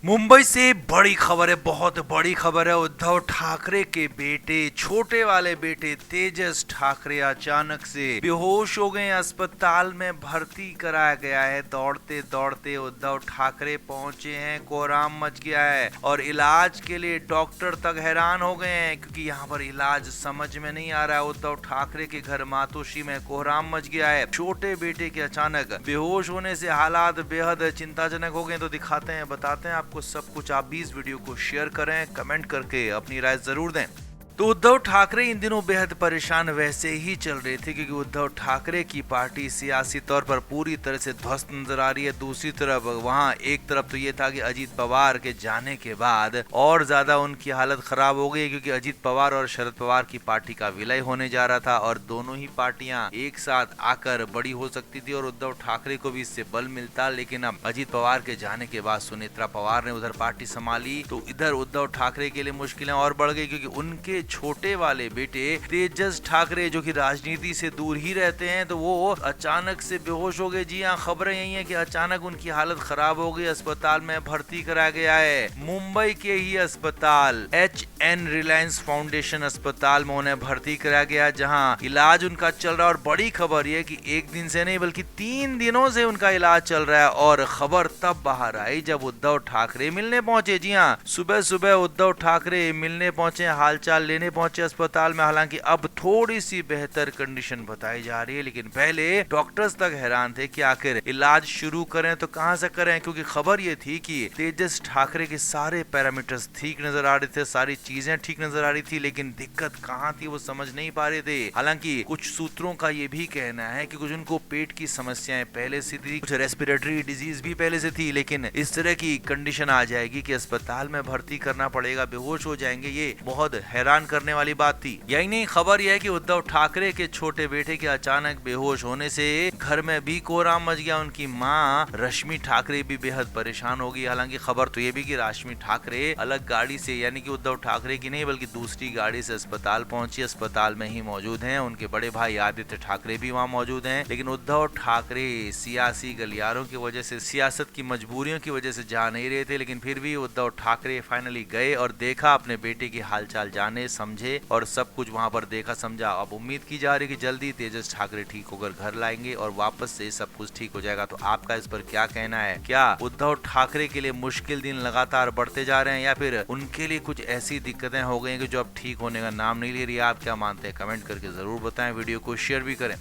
मुंबई से बड़ी खबर है, बहुत बड़ी खबर है। उद्धव ठाकरे के बेटे, छोटे वाले बेटे तेजस ठाकरे अचानक से बेहोश हो गए। अस्पताल में भर्ती कराया गया है। दौड़ते दौड़ते उद्धव ठाकरे पहुंचे हैं। कोहराम मच गया है और इलाज के लिए डॉक्टर तक हैरान हो गए हैं, क्योंकि यहाँ पर इलाज समझ में नहीं आ रहा है। उद्धव ठाकरे के घर मातोश्री में कोहराम मच गया है। छोटे बेटे के अचानक बेहोश होने से हालात बेहद चिंताजनक हो गए। तो दिखाते हैं, बताते हैं आपको सब कुछ। आप भी इस वीडियो को शेयर करें, कमेंट करके अपनी राय जरूर दें। तो उद्धव ठाकरे इन दिनों बेहद परेशान वैसे ही चल रहे थे, क्योंकि उद्धव ठाकरे की पार्टी सियासी तौर पर पूरी तरह से ध्वस्त नजर आ रही है। दूसरी तरफ वहां एक तरफ तो ये था कि अजीत पवार के जाने के बाद और ज्यादा उनकी हालत खराब हो गई, क्योंकि अजीत पवार और शरद पवार की पार्टी का विलय होने जा रहा था और दोनों ही पार्टियां एक साथ आकर बड़ी हो सकती थी और उद्धव ठाकरे को भी इससे बल मिलता। लेकिन अब अजीत पवार के जाने के बाद सुनेत्रा पवार ने उधर पार्टी संभाली, तो इधर उद्धव ठाकरे के लिए मुश्किलें और बढ़ गई, क्योंकि उनके छोटे वाले बेटे तेजस ठाकरे, जो कि राजनीति से दूर ही रहते हैं, तो वो अचानक से बेहोश हो गए। जी हाँ, खबरें यही है कि अचानक उनकी हालत खराब हो गई। अस्पताल में भर्ती कराया गया है। मुंबई के ही अस्पताल HN रिलायंस फाउंडेशन अस्पताल में उन्हें भर्ती कराया गया, जहां इलाज उनका चल रहा है। और बड़ी खबर यह कि एक दिन से नहीं बल्कि 3 दिनों से उनका इलाज चल रहा है। और खबर तब बाहर आई जब उद्धव ठाकरे मिलने पहुंचे। जी हाँ, सुबह सुबह उद्धव ठाकरे मिलने पहुंचे, हालचाल लेने पहुंचे अस्पताल में। हालांकि अब थोड़ी सी बेहतर कंडीशन बताई जा रही है, लेकिन पहले डॉक्टर्स तक हैरान थे कि आखिर इलाज शुरू करें तो कहां से करें, क्योंकि खबर ये थी कि तेजस ठाकरे के सारे पैरामीटर्स ठीक नजर आ रहे थे, सारी चीजें ठीक नजर आ रही थी, लेकिन दिक्कत कहां थी वो समझ नहीं पा रहे थे। हालांकि कुछ सूत्रों का ये भी कहना है कि कुछ उनको पेट की समस्याएं पहले से थी, कुछ रेस्पिरेटरी डिजीज भी पहले से थी, लेकिन इस तरह की कंडीशन आ जाएगी कि अस्पताल में भर्ती करना पड़ेगा, बेहोश हो जाएंगे। ये बहुत हैरान करने वाली बात थी। यही नहीं, खबर यह है कि उद्धव ठाकरे के छोटे बेटे के अचानक बेहोश होने से घर में भी कोहराम मच गया। उनकी मां रश्मि ठाकरे भी बेहद परेशान हो गई। हालांकि खबर तो ये भी कि रश्मि ठाकरे अलग गाड़ी से, यानी कि उद्धव ठाकरे की नहीं बल्कि दूसरी गाड़ी से अस्पताल पहुंची, अस्पताल में ही मौजूद हैं। उनके बड़े भाई आदित्य ठाकरे भी वहां मौजूद हैं। लेकिन उद्धव ठाकरे सियासी गलियारों की वजह से, सियासत की मजबूरियों की वजह से जा नहीं रहे थे, लेकिन फिर भी उद्धव ठाकरे फाइनली गए और देखा, अपने बेटे की हालचाल जाने, समझे और सब कुछ वहां पर देखा समझा। अब उम्मीद की जा रही है कि जल्दी तेजस ठाकरे ठीक होकर घर लाएंगे और वापस से सब कुछ ठीक हो जाएगा। तो आपका इस पर क्या कहना है? क्या उद्धव ठाकरे के लिए मुश्किल दिन लगातार बढ़ते जा रहे हैं, या फिर उनके लिए कुछ ऐसी दिक्कतें हो गई कि जो अब ठीक होने का नाम नहीं ले रही? आप क्या मानते हैं? कमेंट करके जरूर बताएं, वीडियो को शेयर भी करें।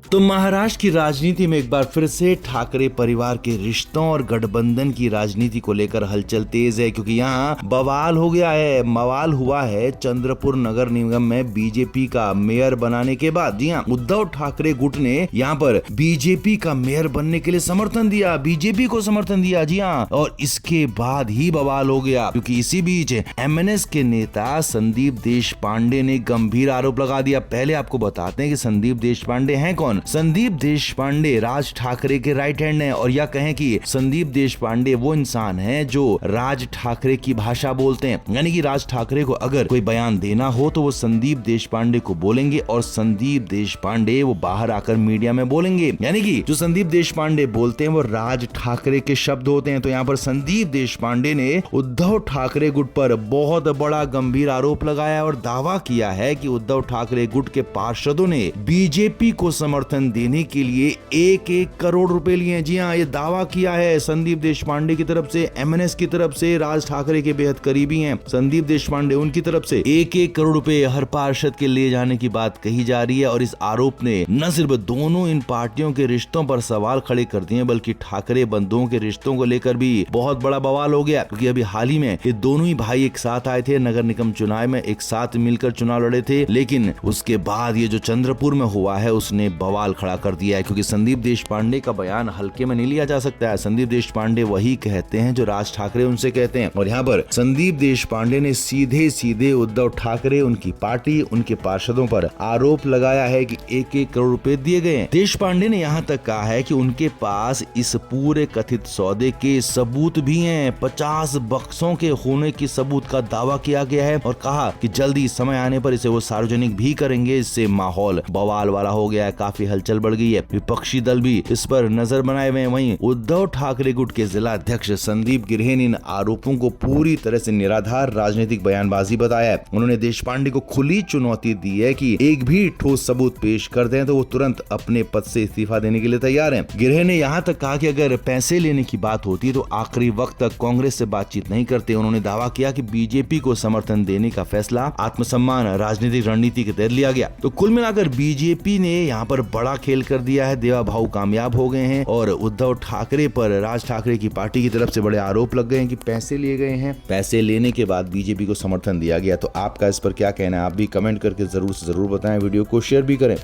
तो महाराष्ट्र की राजनीति में एक बार फिर से ठाकरे परिवार के रिश्तों और गठबंधन की राजनीति को लेकर हलचल तेज है, क्योंकि यहाँ बवाल हो गया है, मवाल हुआ है चंद्रपुर नगर निगम में बीजेपी का मेयर बनाने के बाद। जी हाँ, उद्धव ठाकरे गुट ने यहाँ पर बीजेपी का मेयर बनने के लिए समर्थन दिया, बीजेपी को समर्थन दिया। जी हाँ, और इसके बाद ही बवाल हो गया, क्योंकि इसी बीच MNS के नेता संदीप देशपांडे ने गंभीर आरोप लगा दिया। पहले आपको बताते हैं कि संदीप देशपांडे हैं कौन। संदीप देशपांडे राज ठाकरे के राइट हैंड हैं, और या कहें कि संदीप देशपांडे वो इंसान हैं जो राज ठाकरे की भाषा बोलते हैं। यानी कि राज ठाकरे को अगर कोई बयान देना हो तो वो संदीप देशपांडे को बोलेंगे, और संदीप देशपांडे वो बाहर आकर मीडिया में बोलेंगे। यानी कि जो संदीप देशपांडे बोलते हैं वो राज ठाकरे के शब्द होते हैं। तो यहाँ पर संदीप देशपांडे ने उद्धव ठाकरे गुट पर बहुत बड़ा गंभीर आरोप लगाया और दावा किया है कि उद्धव ठाकरे गुट के पार्षदों ने बीजेपी को समर्थन देने के लिए 1-1 करोड़ रुपए लिए। जी हाँ, ये दावा किया है संदीप देशपांडे की तरफ से। MNS की तरफ से राज ठाकरे के बेहद करीबी हैं संदीप देशपांडे, उनकी तरफ से 1-1 करोड़ रुपए हर पार्षद के ले जाने की बात कही जा रही है। और इस आरोप ने न सिर्फ दोनों इन पार्टियों के रिश्तों पर सवाल खड़े कर दिए, बल्कि ठाकरे बंधुओं के रिश्तों को लेकर भी बहुत बड़ा बवाल हो गया। क्योंकि अभी हाल ही में ये दोनों ही भाई एक साथ आए थे, नगर निगम चुनाव में एक साथ मिलकर चुनाव लड़े थे, लेकिन उसके बाद ये जो चंद्रपुर में हुआ है उसने बवाल खड़ा कर दिया है। क्योंकि संदीप देशपांडे का बयान हल्के में नहीं लिया जा सकता है। संदीप देशपांडे वही कहते हैं जो राज ठाकरे उनसे कहते हैं, और यहाँ पर संदीप देशपांडे ने सीधे सीधे उद्धव ठाकरे, उनकी पार्टी, उनके पार्षदों पर आरोप लगाया है कि 1-1 करोड़ रुपए दिए गए हैं। देशपांडे ने यहाँ तक कहा है कि उनके पास इस पूरे कथित सौदे के सबूत भी हैं। 50 बक्सों के होने की सबूत का दावा किया गया है, और कहा कि जल्दी समय आने पर इसे वो सार्वजनिक भी करेंगे। इससे माहौल बवाल वाला हो गया है। काफी काफी हलचल बढ़ गई है। विपक्षी दल भी इस पर नजर बनाए हुए हैं। वहीं उद्धव ठाकरे गुट के जिला अध्यक्ष संदीप गिरहे ने इन आरोपों को पूरी तरह से निराधार राजनीतिक बयानबाजी बताया है। उन्होंने देशपांडे को खुली चुनौती दी है कि एक भी ठोस सबूत पेश कर दें तो वो तुरंत अपने पद से इस्तीफा देने के लिए तैयार हैं। गिरहे ने यहाँ तक कहा कि अगर पैसे लेने की बात होती तो आखिरी वक्त तक कांग्रेस से बातचीत नहीं करते। उन्होंने दावा किया कि बीजेपी को समर्थन देने का फैसला आत्मसम्मान राजनीतिक रणनीति के तहत लिया गया। तो कुल मिलाकर बीजेपी ने यहाँ पर बड़ा खेल कर दिया है। देवा भाऊ कामयाब हो गए हैं और उद्धव ठाकरे पर राज ठाकरे की पार्टी की तरफ से बड़े आरोप लग गए हैं कि पैसे लिए गए हैं। पैसे लेने के बाद बीजेपी को समर्थन दिया गया। तो आपका इस पर क्या कहना है? आप भी कमेंट करके जरूर से जरूर बताएं। वीडियो को शेयर भी करें।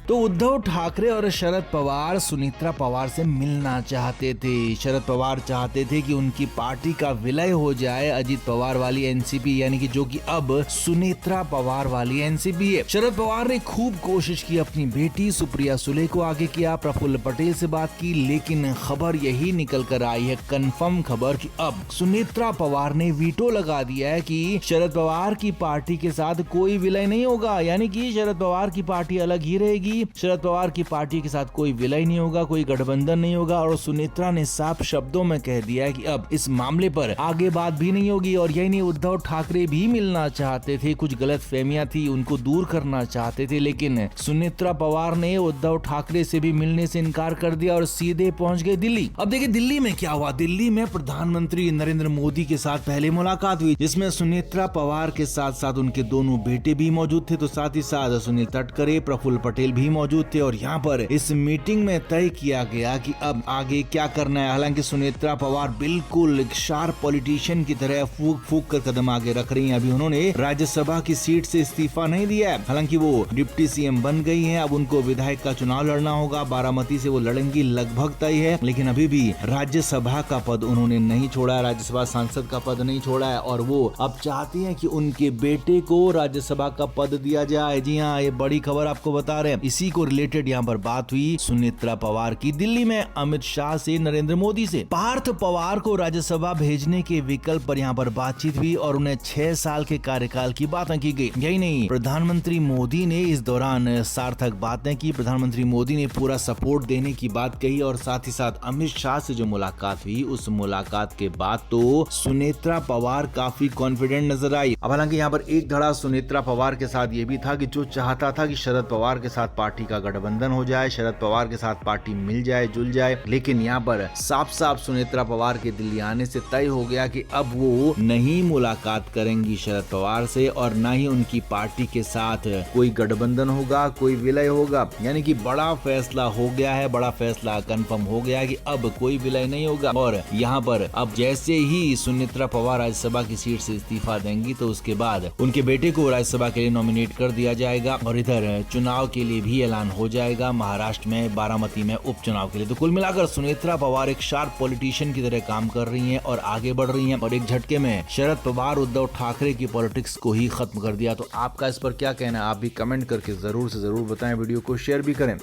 तो उद्धव ठाकरे और शरद पवार सुनेत्रा पवार से मिलना चाहते थे। शरद पवार चाहते थे कि उनकी पार्टी का विलय हो जाए अजित पवार वाली एनसीपी, यानी कि जो कि अब सुनेत्रा पवार वाली एनसीपी है। शरद पवार ने खूब कोशिश की, अपनी बेटी सुप्रिया सुले को आगे किया, प्रफुल्ल पटेल से बात की, लेकिन खबर यही निकल कर आई है, कंफर्म खबर, कि अब सुनेत्रा पवार ने वीटो लगा दिया है कि शरद पवार की पार्टी के साथ कोई विलय नहीं होगा, यानी कि शरद पवार की पार्टी अलग ही रहेगी। शरद पवार की पार्टी के साथ कोई विलय नहीं होगा, कोई गठबंधन नहीं होगा। और सुनेत्रा ने साफ शब्दों में कह दिया है कि अब इस मामले पर आगे बात भी नहीं होगी। और यही नहीं, उद्धव ठाकरे भी मिलना चाहते थे, कुछ गलतफहमियां थी, उनको दूर करना चाहते थे, लेकिन सुनेत्रा पवार ने उद्धव ठाकरे से भी मिलने से इनकार कर दिया और सीधे पहुंच गए दिल्ली। अब देखिए दिल्ली में क्या हुआ। दिल्ली में प्रधानमंत्री नरेंद्र मोदी के साथ पहले मुलाकात हुई, जिसमें सुनेत्रा पवार के साथ साथ उनके दोनों बेटे भी मौजूद थे। तो साथ ही साथ सुनील तटकरे, प्रफुल्ल पटेल भी मौजूद थे। और यहाँ पर इस मीटिंग में तय किया गया कि अब आगे क्या करना है। हालांकि सुनेत्रा पवार बिल्कुल एक शार्प पॉलिटिशियन की तरह फूक फूक कर कदम आगे रख रही हैं। अभी उन्होंने राज्यसभा की सीट से इस्तीफा नहीं दिया है। हालांकि वो डिप्टी सीएम बन गई हैं, अब उनको विधायक का चुनाव लड़ना होगा। बारामती से वो लड़ेंगी, लगभग तय है। लेकिन अभी भी राज्यसभा का पद उन्होंने नहीं छोड़ा है, राज्यसभा सांसद का पद नहीं छोड़ा है। और वो अब चाहती है कि उनके बेटे को राज्यसभा का पद दिया जाए। जी हाँ, ये बड़ी खबर आपको बता रहे हैं। इसी को रिलेटेड यहाँ पर बात हुई सुनेत्रा पवार की दिल्ली में अमित शाह से, नरेंद्र मोदी से। पार्थ पवार को राज्यसभा भेजने के विकल्प पर यहाँ पर बातचीत हुई और उन्हें 6 साल के कार्यकाल की बातें की गई। यही नहीं, प्रधानमंत्री मोदी ने इस दौरान सार्थक बातें की। प्रधानमंत्री मोदी ने पूरा सपोर्ट देने की बात कही और साथ ही साथ अमित शाह से जो मुलाकात हुई, उस मुलाकात के बाद तो सुनेत्रा पवार काफी कॉन्फिडेंट नजर आई। अब हालांकि यहाँ पर एक धड़ा सुनेत्रा पवार के साथ ये भी था कि जो चाहता था कि शरद पवार के साथ पार्टी का गठबंधन हो जाए, शरद पवार के साथ पार्टी मिल जाए, जुल जाए। लेकिन यहाँ पर साफ साफ सुनेत्रा पवार के दिल्ली आने से तय हो गया कि अब वो नहीं मुलाकात करेंगी शरद पवार से और न ही उनकी पार्टी के साथ कोई गठबंधन होगा, कोई विलय होगा। यानी कि बड़ा फैसला हो गया है, बड़ा फैसला कंफर्म हो गया है कि अब कोई विलय नहीं होगा। और यहाँ पर अब जैसे ही सुनेत्रा पवार राज्यसभा की सीट से इस्तीफा देंगी तो उसके बाद उनके बेटे को राज्यसभा के लिए नॉमिनेट कर दिया जाएगा और इधर चुनाव के लिए भी ऐलान हो जाएगा महाराष्ट्र में बारामती में उपचुनाव के लिए। तो कुल मिलाकर सुनेत्रा पवार एक शार्प पॉलिटिशियन की तरह काम कर रही हैं और आगे बढ़ रही हैं और एक झटके में शरद पवार उद्धव ठाकरे की पॉलिटिक्स को ही खत्म कर दिया। तो आपका इस पर क्या कहना है? आप भी कमेंट करके जरूर से जरूर बताएं। वीडियो को शेयर भी करें।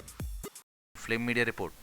Flame media report.